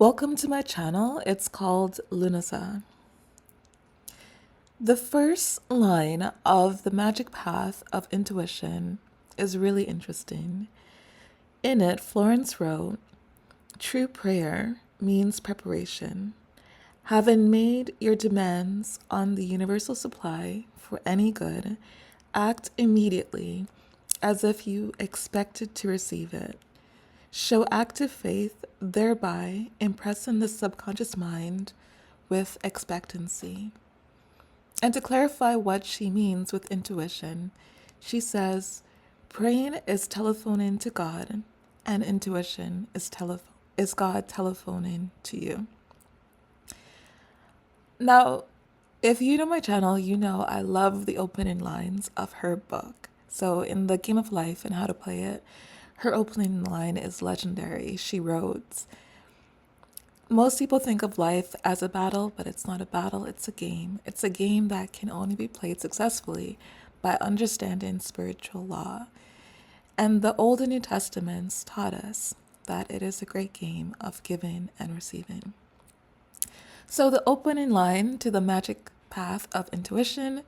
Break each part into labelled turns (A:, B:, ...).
A: Welcome to my channel. It's called Lunasa. The first line of the magic path of intuition is really interesting. In it, Florence wrote, "True prayer means preparation. Having made your demands on the universal supply for any good, act immediately as if you expected to receive it. Show active faith, thereby impressing the subconscious mind with expectancy." And to clarify what she means with intuition, she says, praying is telephoning to God, and intuition is God telephoning to you. Now, if you know my channel, you know I love the opening lines of her book. So in The Game of Life and How to Play It, her opening line is legendary. She wrote, "Most people think of life as a battle, but it's not a battle, it's a game. It's a game that can only be played successfully by understanding spiritual law. And the Old and New Testaments taught us that it is a great game of giving and receiving." So the opening line to the magic path of intuition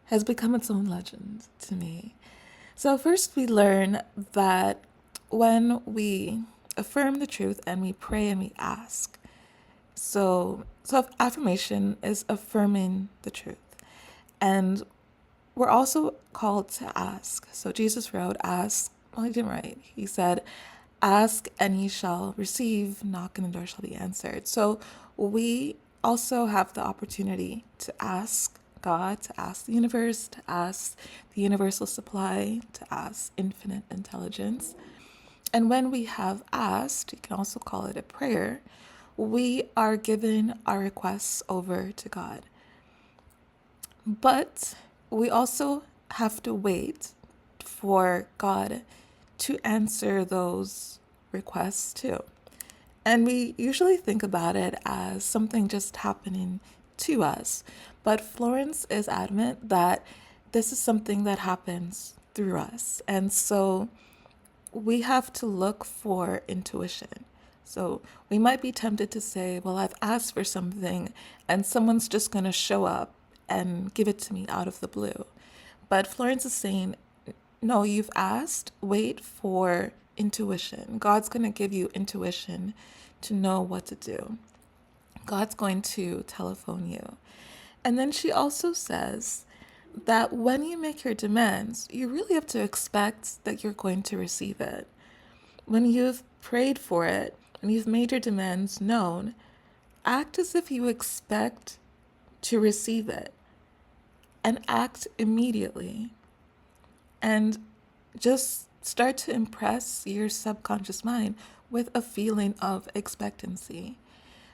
A: has become its own legend to me. So first we learn that when we affirm the truth and we pray and we ask, so affirmation is affirming the truth. And we're also called to ask. So Jesus wrote, ask, well, he didn't write. He said, ask and ye shall receive, knock and the door shall be answered. So we also have the opportunity to ask God, to ask the universe, to ask the universal supply, to ask infinite intelligence. And when we have asked, you can also call it a prayer, we are giving our requests over to God. But we also have to wait for God to answer those requests too. And we usually think about it as something just happening to us. But Florence is adamant that this is something that happens through us. And so we have to look for intuition. So we might be tempted to say, well, I've asked for something and someone's just going to show up and give it to me out of the blue. But Florence is saying, no, you've asked, wait for intuition. God's going to give you intuition to know what to do. God's going to telephone you. And then she also says that when you make your demands, you really have to expect that you're going to receive it. When you've prayed for it, when you've made your demands known, act as if you expect to receive it and act immediately. And just start to impress your subconscious mind with a feeling of expectancy.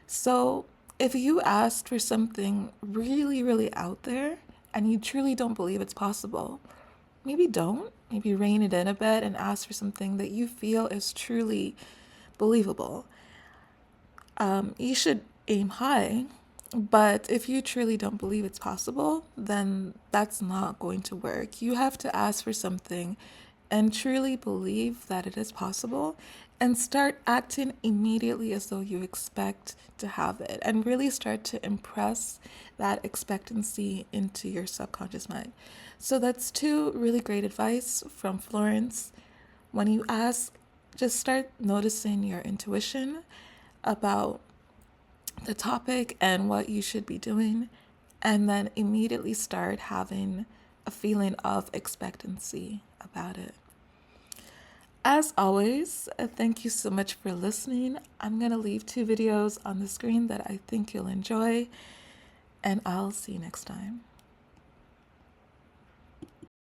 A: So if you asked for something really, really out there and you truly don't believe it's possible, maybe don't. Maybe rein it in a bit and ask for something that you feel is truly believable. You should aim high, but if you truly don't believe it's possible, then that's not going to work. You have to ask for something and truly believe that it is possible and start acting immediately as though you expect to have it and really start to impress that expectancy into your subconscious mind. So that's two really great advice from Florence. When you ask, just start noticing your intuition about the topic and what you should be doing, and then immediately start having a feeling of expectancy about it. As always, thank you so much for listening. I'm going to leave 2 videos on the screen that I think you'll enjoy, and I'll see you next time.